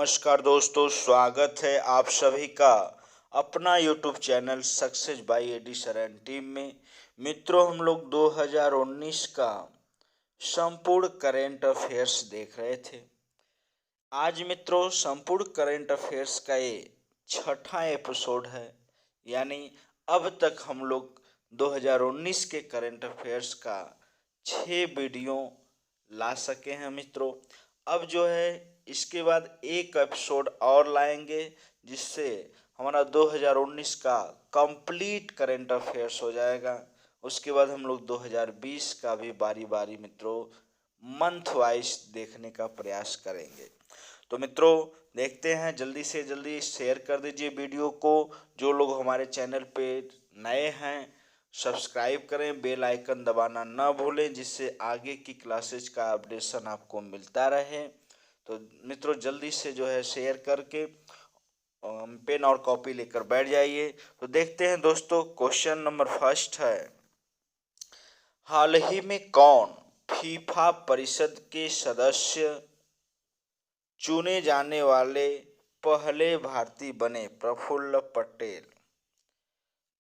नमस्कार दोस्तों, स्वागत है आप सभी का अपना YouTube channel success by AD Saran team में। मित्रों, हम लोग 2019 का संपूर्ण करेंट अफेयर्स देख रहे थे। आज मित्रों संपूर्ण करेंट अफेयर्स का ये छठा एपिसोड है, यानी अब तक हम लोग 2019 के करेंट अफेयर्स का 6 वीडियो ला सके हैं मित्रों। अब जो है इसके बाद एक एपिसोड और लाएंगे, जिससे हमारा 2019 का कंप्लीट करेंट अफेयर्स हो जाएगा। उसके बाद हम लोग 2020 का भी बारी बारी मित्रों मंथ वाइज देखने का प्रयास करेंगे। तो मित्रों देखते हैं, जल्दी से जल्दी शेयर कर दीजिए वीडियो को। जो लोग हमारे चैनल पे नए हैं सब्सक्राइब करें, बेल आइकन दबाना न भूलें, जिससे आगे की क्लासेज का अपडेशन आपको मिलता रहे। तो मित्रों जल्दी से जो है शेयर करके पेन और कॉपी लेकर बैठ जाइए। तो देखते हैं दोस्तों, क्वेश्चन नंबर फर्स्ट है, हाल ही में कौन फीफा परिषद के सदस्य चुने जाने वाले पहले भारतीय बने? प्रफुल्ल पटेल।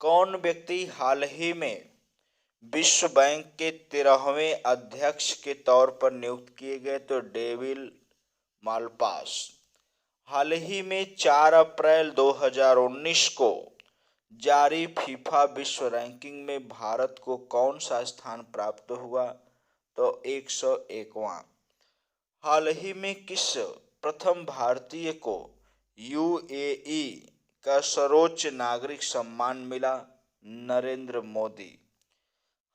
कौन व्यक्ति हाल ही में विश्व बैंक के 13वें अध्यक्ष के तौर पर नियुक्त किए गए? तो डेविड मालपास। हाल ही में 4 अप्रैल 2019 को जारी फीफा विश्व रैंकिंग में भारत को कौन सा स्थान प्राप्त हुआ? तो 101वां। हाल ही में किस प्रथम भारतीय को यूएई का सर्वोच्च नागरिक सम्मान मिला? नरेंद्र मोदी।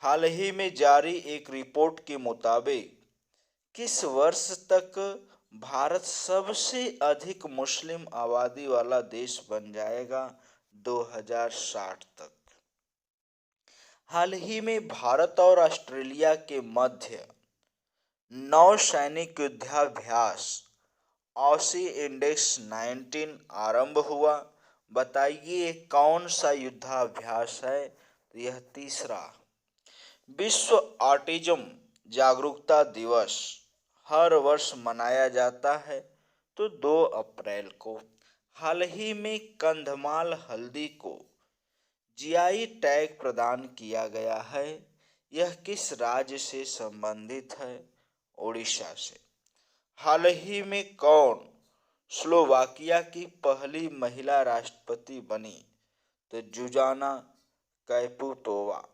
हाल ही में जारी एक रिपोर्ट के मुताबिक किस वर्ष तक भारत सबसे अधिक मुस्लिम आबादी वाला देश बन जाएगा? 2060 तक। हाल ही में भारत और ऑस्ट्रेलिया के मध्य नौसैनिक युद्धाभ्यास ऑसी इंडेक्स 19 आरंभ हुआ। बताइए कौन सा युद्धाभ्यास है? तो यह तीसरा। विश्व ऑटिज्म जागरूकता दिवस हर वर्ष मनाया जाता है तो 2 अप्रैल को। हाल ही में कंधमाल हल्दी को जीआई टैग प्रदान किया गया है। यह किस राज्य से संबंधित है? ओडिशा से। हाल ही में कौन स्लोवाकिया की पहली महिला राष्ट्रपति बनी? तो जुजाना कैपुतोवा।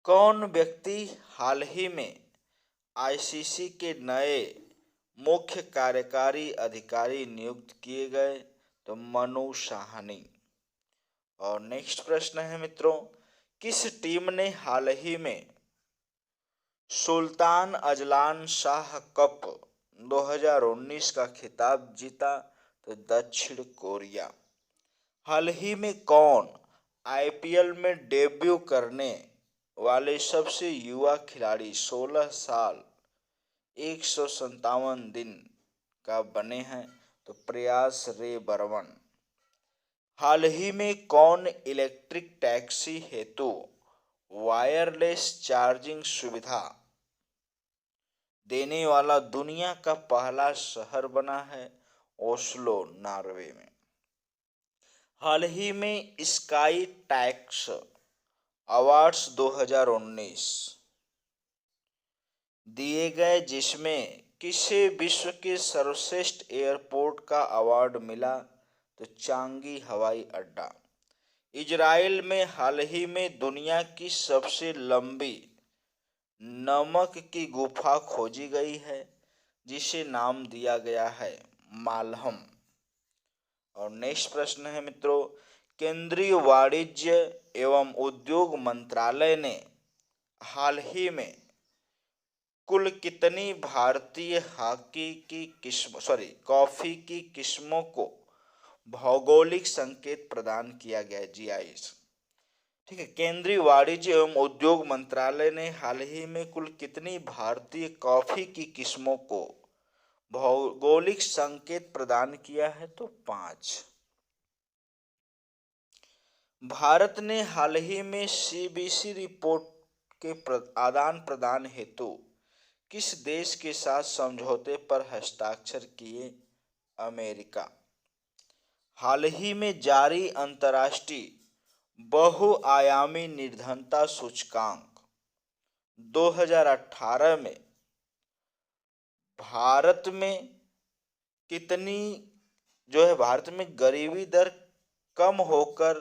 कौन व्यक्ति हाल ही में आईसीसी के नए मुख्य कार्यकारी अधिकारी नियुक्त किए गए? तो मनु साहनी। और नेक्स्ट प्रश्न है मित्रों, किस टीम ने हाल ही में सुल्तान अजलान शाह कप 2019 का खिताब जीता? तो दक्षिण कोरिया। हाल ही में कौन आईपीएल में डेब्यू करने वाले सबसे युवा खिलाड़ी 16 साल 157 दिन का बने हैं? तो प्रयास रे बर्मन। हाल ही में कौन इलेक्ट्रिक टैक्सी हेतु वायरलेस चार्जिंग सुविधा देने वाला दुनिया का पहला शहर बना है? ओस्लो, नॉर्वे में। हाल ही में स्काई टैक्स अवार्ड्स 2019 दिए गए, जिसमें किसे विश्व के सर्वश्रेष्ठ एयरपोर्ट का अवार्ड मिला? तो चांगी हवाई अड्डा। इजराइल में हाल ही में दुनिया की सबसे लंबी नमक की गुफा खोजी गई है, जिसे नाम दिया गया है मालहम। और नेक्स्ट प्रश्न है मित्रों, केंद्रीय वाणिज्य एवं उद्योग मंत्रालय ने हाल ही में कुल कितनी भारतीय कॉफी की किस्मों को भौगोलिक संकेत प्रदान किया गया है? जीआई। ठीक है, केंद्रीय वाणिज्य एवं उद्योग मंत्रालय ने हाल ही में कुल कितनी भारतीय कॉफी की किस्मों को भौगोलिक संकेत प्रदान किया है? तो 5। भारत ने हाल ही में सीबीसी रिपोर्ट के आदान प्रदान हेतु किस देश के साथ समझौते पर हस्ताक्षर किए? अमेरिका। हाल ही में जारी अंतर्राष्ट्रीय बहुआयामी निर्धनता सूचकांक 2018 में भारत में कितनी भारत में गरीबी दर कम होकर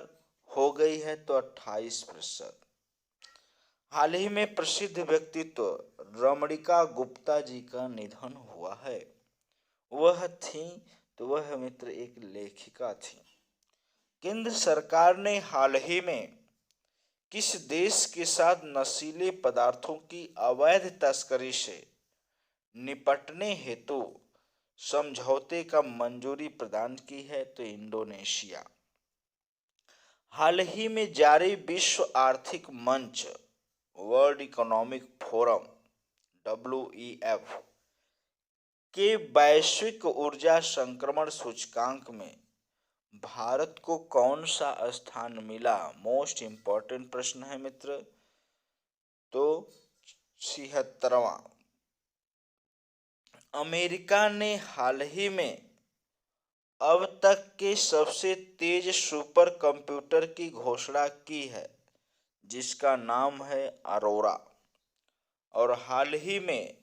हो गई है? तो 28%। हाल ही में प्रसिद्ध व्यक्तित्व रमणिका गुप्ता जी का निधन हुआ है। वह मित्र एक लेखिका थी। केंद्र सरकार ने हाल ही में किस देश के साथ नशीले पदार्थों की अवैध तस्करी से निपटने हेतु समझौते का मंजूरी प्रदान की है? तो इंडोनेशिया। हाल ही में जारी विश्व आर्थिक मंच वर्ल्ड इकोनॉमिक फोरम WEF के वैश्विक ऊर्जा संक्रमण सूचकांक में भारत को कौन सा स्थान मिला? मोस्ट इंपॉर्टेंट प्रश्न है मित्र। तो 76वां। अमेरिका ने हाल ही में अब तक के सबसे तेज सुपर कंप्यूटर की घोषणा की है, जिसका नाम है अरोरा। और हाल ही में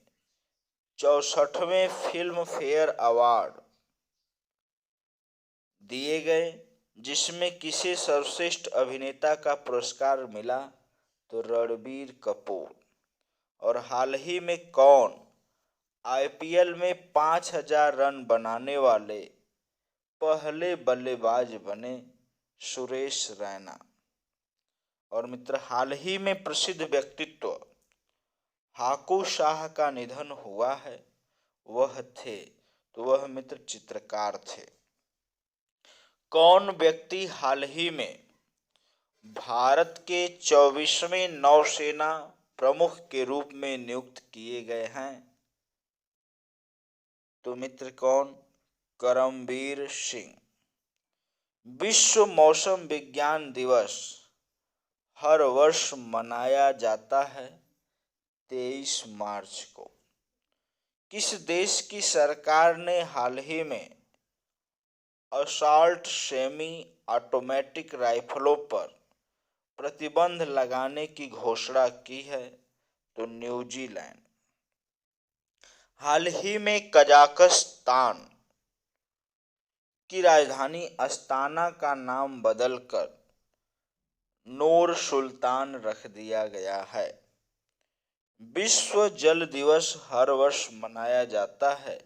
64वें फिल्म फेयर अवार्ड दिए गए, जिसमें किसे सर्वश्रेष्ठ अभिनेता का पुरस्कार मिला? तो रणबीर कपूर। और हाल ही में कौन IPL में 5000 रन बनाने वाले पहले बल्लेबाज बने? सुरेश रैना। और मित्र हाल ही में प्रसिद्ध व्यक्तित्व हाकू शाह का निधन हुआ है। वह मित्र चित्रकार थे। कौन व्यक्ति हाल ही में भारत के 24वें नौसेना प्रमुख के रूप में नियुक्त किए गए हैं? तो मित्र कौन? करमबीर सिंह। विश्व मौसम विज्ञान दिवस हर वर्ष मनाया जाता है 23 मार्च को। किस देश की सरकार ने हाल ही में असॉल्ट सेमी ऑटोमेटिक राइफलों पर प्रतिबंध लगाने की घोषणा की है? तो न्यूजीलैंड। हाल ही में कजाकिस्तान की राजधानी अस्ताना का नाम बदलकर नूर सुल्तान रख दिया गया है। विश्व जल दिवस हर वर्ष मनाया जाता है।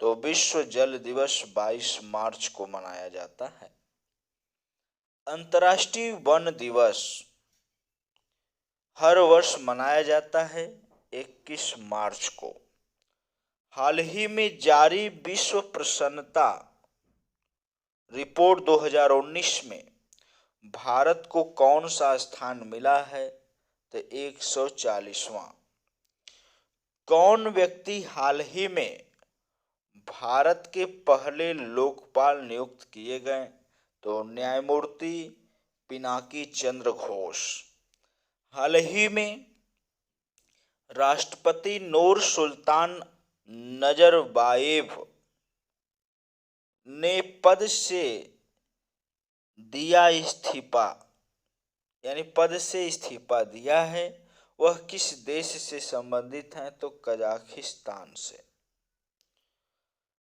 तो विश्व जल दिवस 22 मार्च को मनाया जाता है। अंतर्राष्ट्रीय वन दिवस हर वर्ष मनाया जाता है 21 मार्च को। हाल ही में जारी विश्व प्रसन्नता रिपोर्ट 2019 में भारत को कौन सा स्थान मिला है? तो 140वां। कौन व्यक्ति हाल ही में भारत के पहले लोकपाल नियुक्त किए गए? तो न्यायमूर्ति पिनाकी चंद्र घोष। हाल ही में राष्ट्रपति नूर सुल्तान नजरबायेव ने पद से इस्तीफा दिया है। वह किस देश से संबंधित हैं? तो कजाकिस्तान से।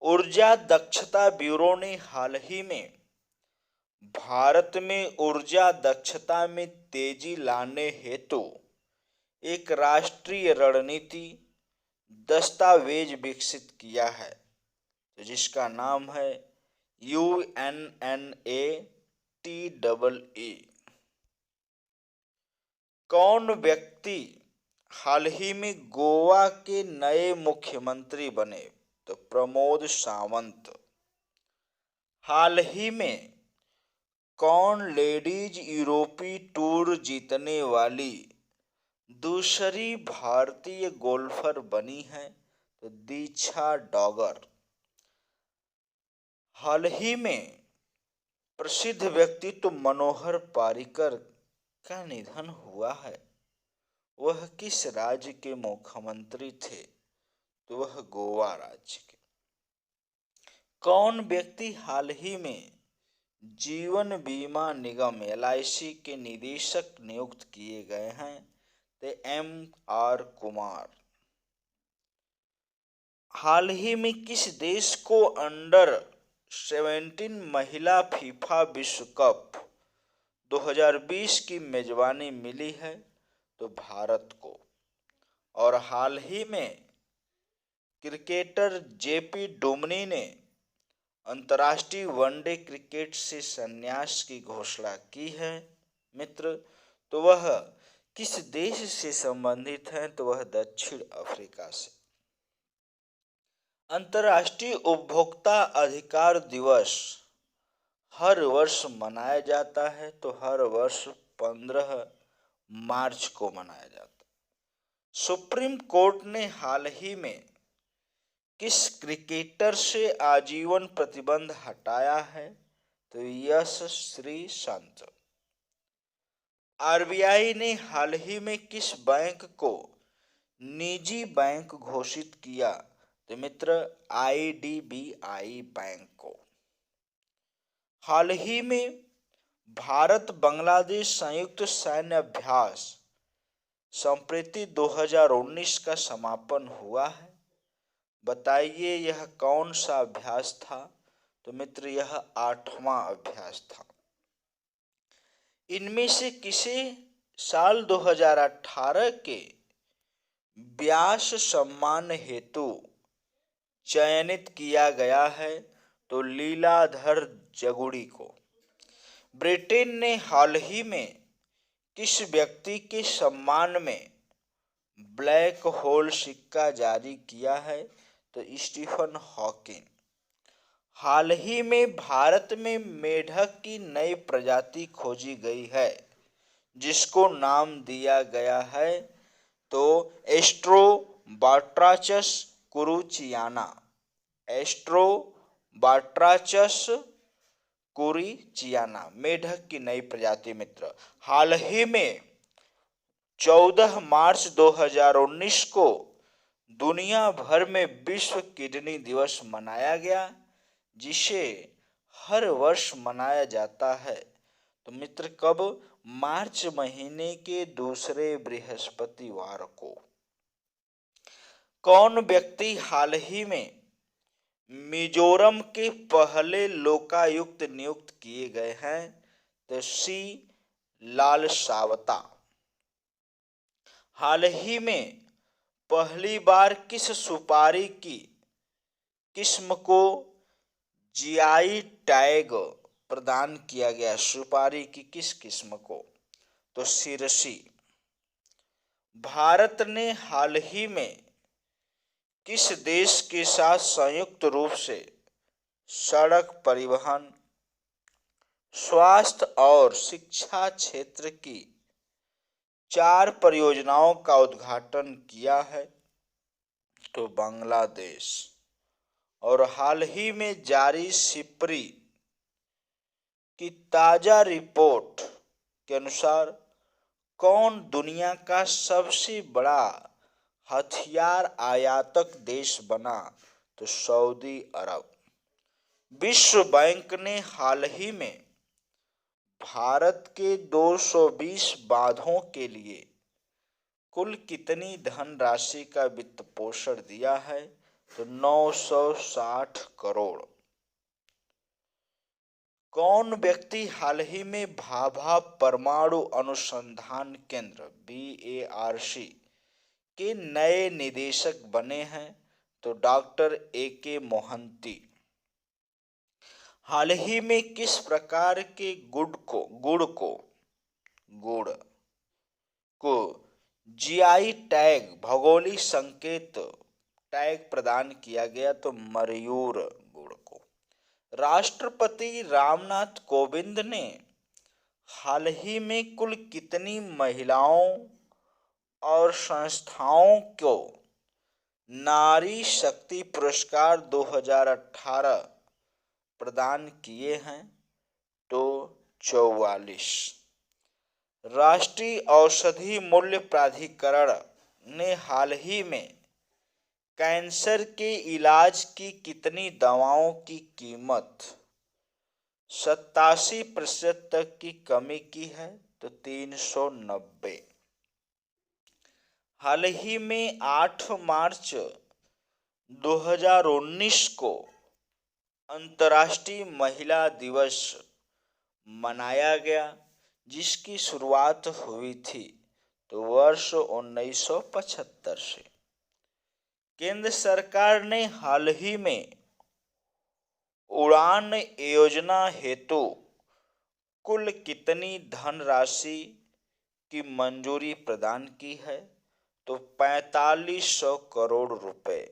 ऊर्जा दक्षता ब्यूरो ने हाल ही में भारत में ऊर्जा दक्षता में तेजी लाने हेतु एक राष्ट्रीय रणनीति दस्तावेज विकसित किया है, तो जिसका नाम है UNNATEE। कौन व्यक्ति हाल ही में गोवा के नए मुख्यमंत्री बने? तो प्रमोद सावंत। हाल ही में कौन लेडीज यूरोपीय टूर जीतने वाली दूसरी भारतीय गोल्फर बनी है? तो दीक्षा डॉगर। हाल ही में प्रसिद्ध व्यक्तित्व मनोहर पारिकर का निधन हुआ है। वह किस राज्य के मुख्यमंत्री थे? तो वह गोवा राज्य के। कौन व्यक्ति हाल ही में जीवन बीमा निगम LIC के निदेशक नियुक्त किए गए हैं? तो MR कुमार। हाल ही में किस देश को अंडर-17 महिला फीफा विश्व कप 2020 की मेजबानी मिली है? तो भारत को। और हाल ही में क्रिकेटर JP डुमनी ने अंतर्राष्ट्रीय वनडे क्रिकेट से संन्यास की घोषणा की है मित्र। तो वह किस देश से संबंधित हैं? तो वह दक्षिण अफ्रीका से। अंतर्राष्ट्रीय उपभोक्ता अधिकार दिवस हर वर्ष मनाया जाता है। तो हर वर्ष 15 मार्च को मनाया जाता है। सुप्रीम कोर्ट ने हाल ही में किस क्रिकेटर से आजीवन प्रतिबंध हटाया है? तो यशस्वी संत। RBI ने हाल ही में किस बैंक को निजी बैंक घोषित किया? तो मित्र IDBI बैंक को। हाल ही में भारत बांग्लादेश संयुक्त सैन्य अभ्यास संप्रीति 2019 का समापन हुआ है। बताइए यह कौन सा अभ्यास था? तो मित्र यह 8वां अभ्यास था। इनमें से किसे साल 2018 के व्यास सम्मान हेतु चयनित किया गया है? तो लीलाधर जगुड़ी को। ब्रिटेन ने हाल ही में किस व्यक्ति के सम्मान में ब्लैक होल सिक्का जारी किया है? तो स्टीफन हॉकिंग। हाल ही में भारत में मेढक की नई प्रजाति खोजी गई है जिसको नाम दिया गया है तो एस्ट्रोबाट्राचस कुरुचियाना। एस्ट्रोबाट्राचस कुरुचियाना मेढक की नई प्रजाति मित्र। हाल ही में 14 मार्च 2019 को दुनिया भर में विश्व किडनी दिवस मनाया गया जिसे हर वर्ष मनाया जाता है। तो मित्र कब? मार्च महीने के दूसरे बृहस्पतिवार को। कौन व्यक्ति हाल ही में मिजोरम के पहले लोकायुक्त नियुक्त किए गए हैं? तो C लालसावता। हाल ही में पहली बार किस सुपारी की किस्म को GI टैग प्रदान किया गया? सुपारी की किस किस्म को? तो सिरसी। भारत ने हाल ही में किस देश के साथ संयुक्त रूप से सड़क परिवहन, स्वास्थ्य और शिक्षा क्षेत्र की 4 परियोजनाओं का उद्घाटन किया है? तो बांग्लादेश। और हाल ही में जारी सिप्री की ताजा रिपोर्ट के अनुसार कौन दुनिया का सबसे बड़ा हथियार आयातक देश बना? तो सऊदी अरब। विश्व बैंक ने हाल ही में भारत के 220 बांधों के लिए कुल कितनी धनराशि का वित्त पोषण दिया है? तो 960 करोड़। कौन व्यक्ति हाल ही में भाभा परमाणु अनुसंधान केंद्र BARC के नए निदेशक बने हैं? तो डॉक्टर AK मोहंती। हाल ही में किस प्रकार के गुड़ को GI टैग भौगोलिक संकेत टैग प्रदान किया गया? तो मयूर गुड़ को। राष्ट्रपति रामनाथ कोविंद ने हाल ही में कुल कितनी महिलाओं और संस्थाओं को नारी शक्ति पुरस्कार 2018 प्रदान किए हैं? तो 44। राष्ट्रीय औषधि मूल्य प्राधिकरण ने हाल ही में कैंसर के इलाज की कितनी दवाओं की कीमत 87% तक की कमी की है? तो 390। हाल ही में 8 मार्च 2019 को अंतर्राष्ट्रीय महिला दिवस मनाया गया, जिसकी शुरुआत हुई थी तो वर्ष 1975 से। केंद्र सरकार ने हाल ही में उड़ान योजना हेतु कुल कितनी धनराशि की मंजूरी प्रदान की है? तो 4500 करोड़ रुपए।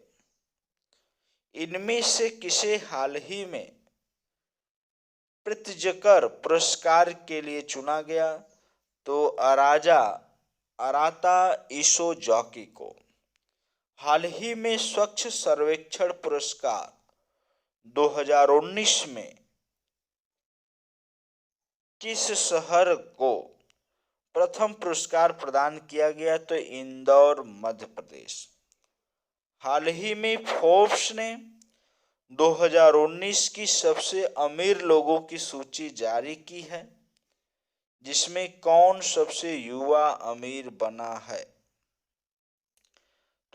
इनमें से किसे हाल ही में प्रित्जकर पुरस्कार के लिए चुना गया? तो अराता ईसोजॉकी को। हाल ही में स्वच्छ सर्वेक्षण पुरस्कार 2019 में किस शहर को प्रथम पुरस्कार प्रदान किया गया? तो इंदौर, मध्य प्रदेश। हाल ही में फोर्ब्स ने 2019 की सबसे अमीर लोगों की सूची जारी की है, जिसमें कौन सबसे युवा अमीर बना है?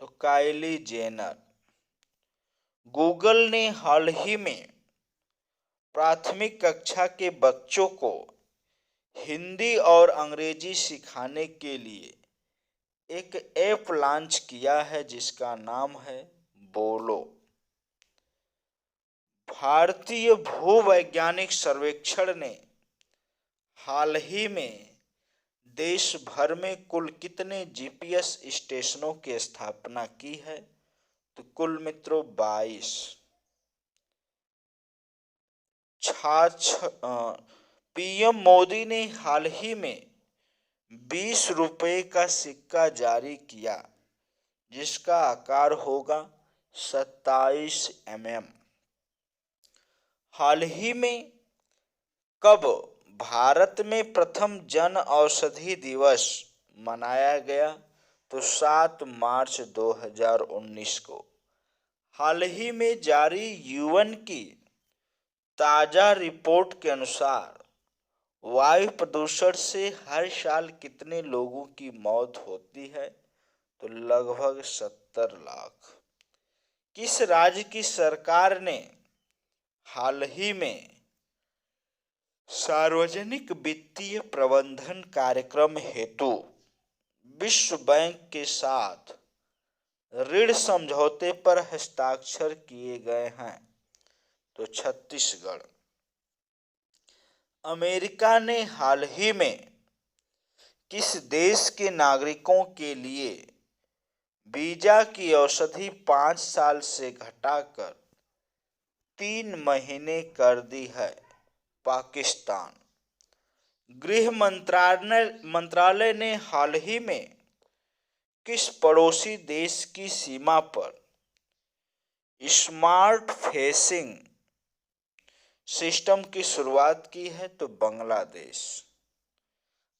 तो काइली जेनर। गूगल ने हाल ही में प्राथमिक कक्षा के बच्चों को हिंदी और अंग्रेजी सिखाने के लिए एक ऐप लॉन्च किया है, जिसका नाम है बोलो। भारतीय भूवैज्ञानिक सर्वेक्षण ने हाल ही में देश भर में कुल कितने जीपीएस स्टेशनों की स्थापना की है? तो कुल मित्रों 22। पीएम मोदी ने हाल ही में 20 रुपए का सिक्का जारी किया, जिसका आकार होगा 27 mm। हाल ही में कब भारत में प्रथम जन औषधि दिवस मनाया गया? तो 7 मार्च 2019 को। हाल ही में जारी यूएन की ताजा रिपोर्ट के अनुसार वायु प्रदूषण से हर साल कितने लोगों की मौत होती है? तो लगभग 70 लाख। किस राज्य की सरकार ने हाल ही में सार्वजनिक वित्तीय प्रबंधन कार्यक्रम हेतु विश्व बैंक के साथ ऋण समझौते पर हस्ताक्षर किए गए हैं? तो छत्तीसगढ़। अमेरिका ने हाल ही में किस देश के नागरिकों के लिए वीजा की अवधि 5 साल से घटाकर 3 महीने कर दी है? पाकिस्तान। गृह मंत्रालय ने हाल ही में किस पड़ोसी देश की सीमा पर स्मार्ट फेंसिंग सिस्टम की शुरुआत की है? तो बांग्लादेश।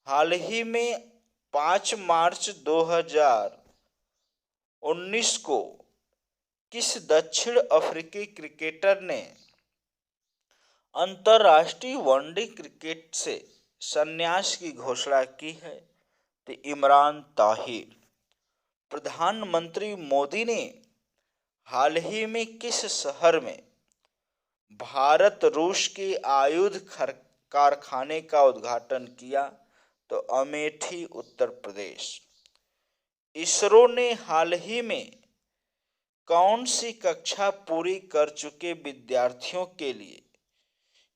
हाल ही में 5 मार्च 2019 को किस दक्षिण अफ्रीकी क्रिकेटर ने अंतर्राष्ट्रीय वनडे क्रिकेट से संन्यास की घोषणा की है? तो इमरान ताहिर। प्रधानमंत्री मोदी ने हाल ही में किस शहर में भारत रूस के आयुध कारखाने का उद्घाटन किया? तो अमेठी, उत्तर प्रदेश। इसरो ने हाल ही में कौन सी कक्षा पूरी कर चुके विद्यार्थियों के लिए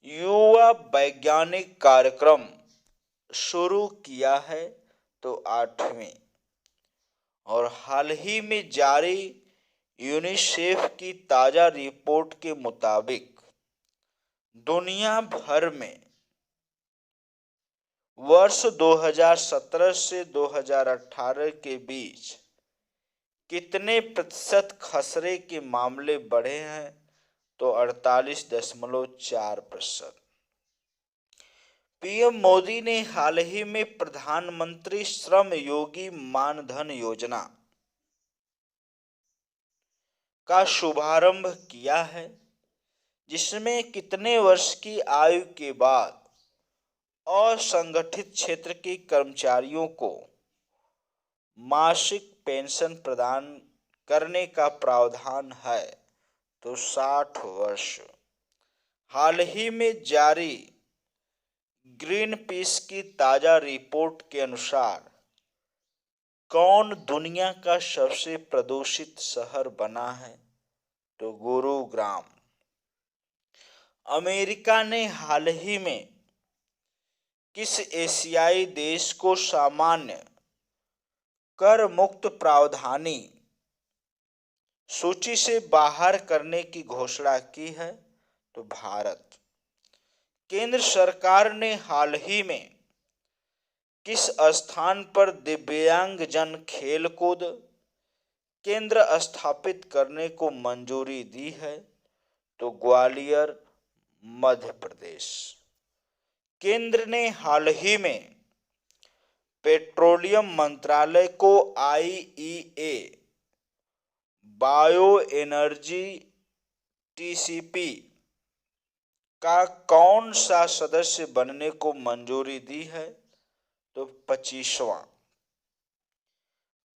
युवा वैज्ञानिक कार्यक्रम शुरू किया है? तो 8वीं। और हाल ही में जारी यूनिसेफ की ताजा रिपोर्ट के मुताबिक दुनिया भर में वर्ष 2017 से 2018 के बीच कितने प्रतिशत खसरे के मामले बढ़े हैं? तो 48.4%। पीएम मोदी ने हाल ही में प्रधानमंत्री श्रम योगी मानधन योजना का शुभारंभ किया है, जिसमें कितने वर्ष की आयु के बाद असंगठित क्षेत्र के कर्मचारियों को मासिक पेंशन प्रदान करने का प्रावधान है। तो 60 वर्ष। हाल ही में जारी ग्रीन पीस की ताजा रिपोर्ट के अनुसार कौन दुनिया का सबसे प्रदूषित शहर बना है? तो गुरुग्राम। अमेरिका ने हाल ही में किस एशियाई देश को सामान्य कर मुक्त प्रावधानी सूची से बाहर करने की घोषणा की है? तो भारत। केंद्र सरकार ने हाल ही में किस स्थान पर दिव्यांगजन खेलकूद केंद्र स्थापित करने को मंजूरी दी है? तो ग्वालियर, मध्य प्रदेश। केंद्र ने हाल ही में पेट्रोलियम मंत्रालय को आईईए बायो एनर्जी टीसीपी का कौन सा सदस्य बनने को मंजूरी दी है? तो 25वां।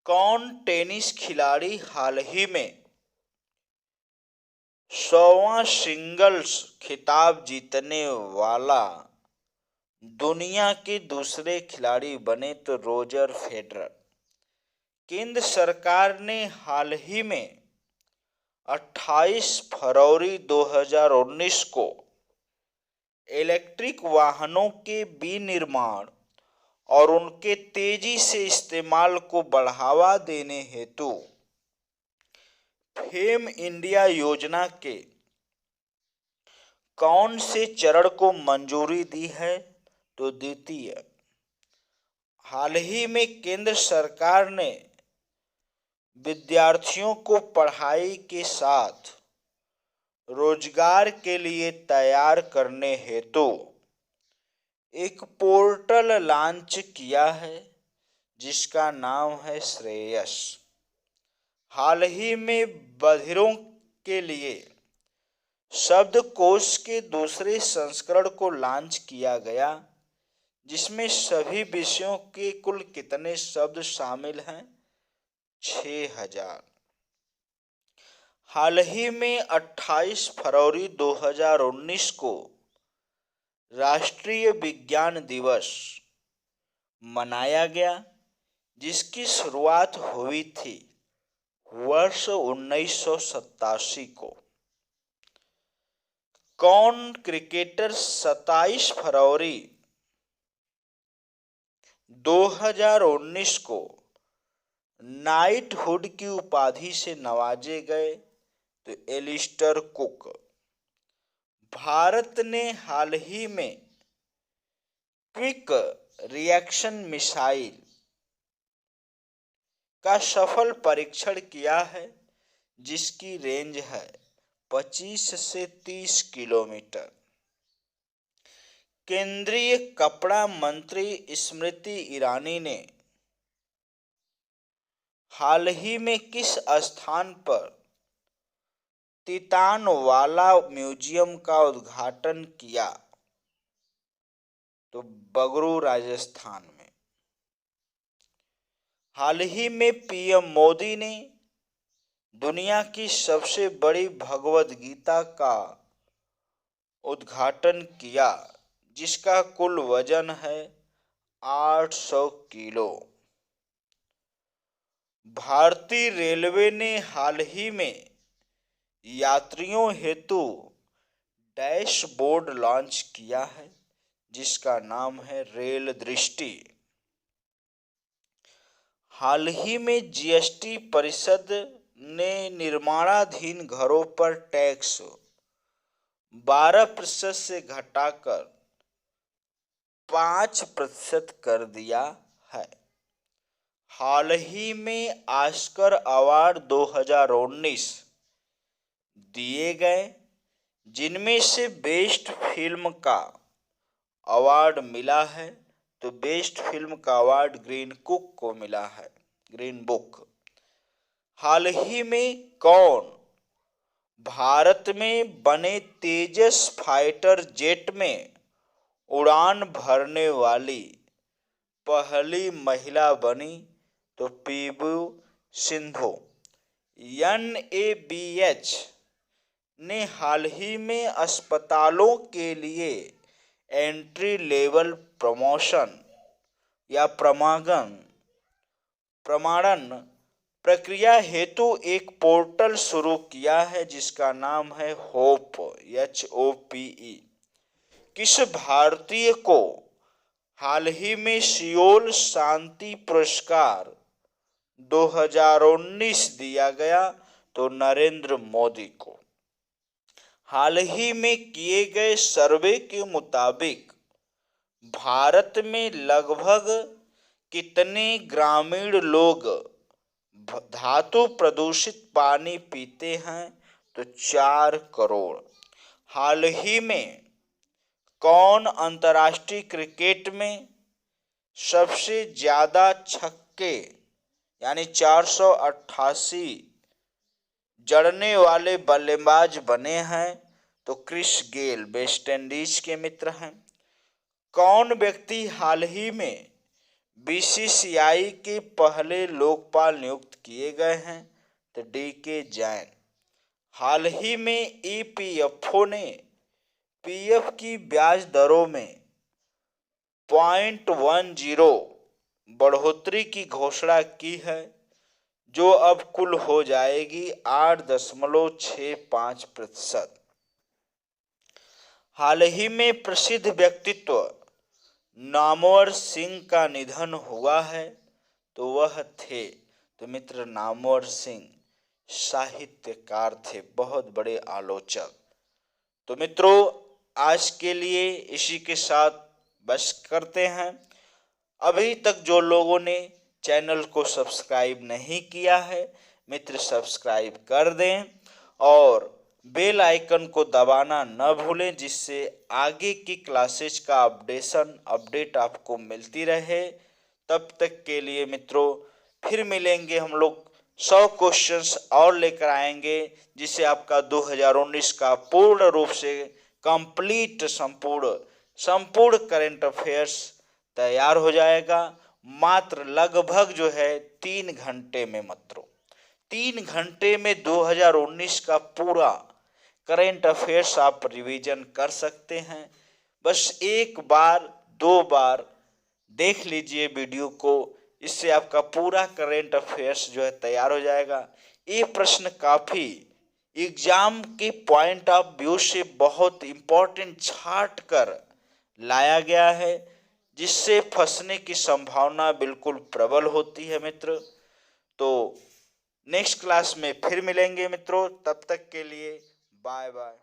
कौन टेनिस खिलाड़ी हाल ही में 100वां सिंगल्स खिताब जीतने वाला दुनिया के दूसरे खिलाड़ी बने? तो रोजर फेडरर। केंद्र सरकार ने हाल ही में 28 फरवरी 2019 को इलेक्ट्रिक वाहनों के विनिर्माण और उनके तेजी से इस्तेमाल को बढ़ावा देने हेतु फेम इंडिया योजना के कौन से चरण को मंजूरी दी है? तो द्वितीय। हाल ही में केंद्र सरकार ने विद्यार्थियों को पढ़ाई के साथ रोजगार के लिए तैयार करने हेतु एक पोर्टल लॉन्च किया है, जिसका नाम है श्रेयस। हाल ही में बधिरों के लिए शब्दकोश के दूसरे संस्करण को लॉन्च किया गया, जिसमें सभी विषयों के कुल कितने शब्द शामिल हैं? 6000। हाल ही में 28 फरवरी 2019 को राष्ट्रीय विज्ञान दिवस मनाया गया, जिसकी शुरुआत हुई थी वर्ष 1987 को। कौन क्रिकेटर 27 फरवरी 2019 को नाइटहुड की उपाधि से नवाजे गए? तो एलिस्टर कुक। भारत ने हाल ही में क्विक रिएक्शन मिसाइल का सफल परीक्षण किया है, जिसकी रेंज है 25 से 30 किलोमीटर। केंद्रीय कपड़ा मंत्री स्मृति ईरानी ने हाल ही में किस स्थान पर तितानवाला म्यूजियम का उद्घाटन किया? तो बगरू, राजस्थान में। हाल ही में पीएम मोदी ने दुनिया की सबसे बड़ी भगवद गीता का उद्घाटन किया, जिसका कुल वजन है 800 किलो। भारतीय रेलवे ने हाल ही में यात्रियों हेतु डैशबोर्ड लॉन्च किया है, जिसका नाम है रेल दृष्टि। हाल ही में जीएसटी परिषद ने निर्माणाधीन घरों पर टैक्स 12% से घटाकर 5% कर दिया है। हाल ही में ऑस्कर अवार्ड 2019 दिए गए, जिनमें से बेस्ट फिल्म का अवार्ड मिला है? तो बेस्ट फिल्म का अवार्ड ग्रीन कुक को मिला है, ग्रीन बुक। हाल ही में कौन भारत में बने तेजस फाइटर जेट में उड़ान भरने वाली पहली महिला बनी? तो पीवी सिंधु। NABH ने हाल ही में अस्पतालों के लिए एंट्री लेवल प्रमोशन या प्रमाणन प्रक्रिया हेतु एक पोर्टल शुरू किया है जिसका नाम है होप, HOPE। किस भारतीय को हाल ही में सियोल शांति पुरस्कार 2019 दिया गया? तो नरेंद्र मोदी को। हाल ही में किए गए सर्वे के मुताबिक भारत में लगभग कितने ग्रामीण लोग धातु प्रदूषित पानी पीते हैं? तो 4 करोड़। हाल ही में कौन अंतर्राष्ट्रीय क्रिकेट में सबसे ज्यादा छक्के यानी 488 जड़ने वाले बल्लेबाज बने हैं? तो क्रिस गेल वेस्ट इंडीज के मित्र हैं। कौन व्यक्ति हाल ही में BCCI के पहले लोकपाल नियुक्त किए गए हैं? तो DK जैन। हाल ही में EPFO ने PF की ब्याज दरों में 0.10 बढ़ोतरी की घोषणा की है, जो अब कुल हो जाएगी 8.65%। हाल ही में प्रसिद्ध व्यक्तित्व नामवर सिंह का निधन हुआ है, तो वह थे, तो मित्र नामवर सिंह साहित्यकार थे, बहुत बड़े आलोचक। तो मित्रों आज के लिए इसी के साथ बस करते हैं। अभी तक जो लोगों ने चैनल को सब्सक्राइब नहीं किया है मित्र सब्सक्राइब कर दें और बेल आइकन को दबाना न भूलें, जिससे आगे की क्लासेज का अपडेट आपको मिलती रहे। तब तक के लिए मित्रों फिर मिलेंगे हम लोग, 100 क्वेश्चंस और लेकर आएंगे, जिससे आपका 2019 का पूर्ण रूप से कंप्लीट संपूर्ण करंट अफेयर्स तैयार हो जाएगा। मात्र लगभग जो है 3 घंटे में, मित्रों 3 घंटे में 2019 का पूरा करंट अफेयर्स आप रिवीजन कर सकते हैं। बस एक बार 2 बार देख लीजिए वीडियो को, इससे आपका पूरा करंट अफेयर्स जो है तैयार हो जाएगा। ये प्रश्न काफ़ी एग्जाम के पॉइंट ऑफ व्यू से बहुत इम्पोर्टेंट छाट कर लाया गया है, जिससे फंसने की संभावना बिल्कुल प्रबल होती है मित्र। तो नेक्स्ट क्लास में फिर मिलेंगे मित्रों, तब तक के लिए बाय बाय।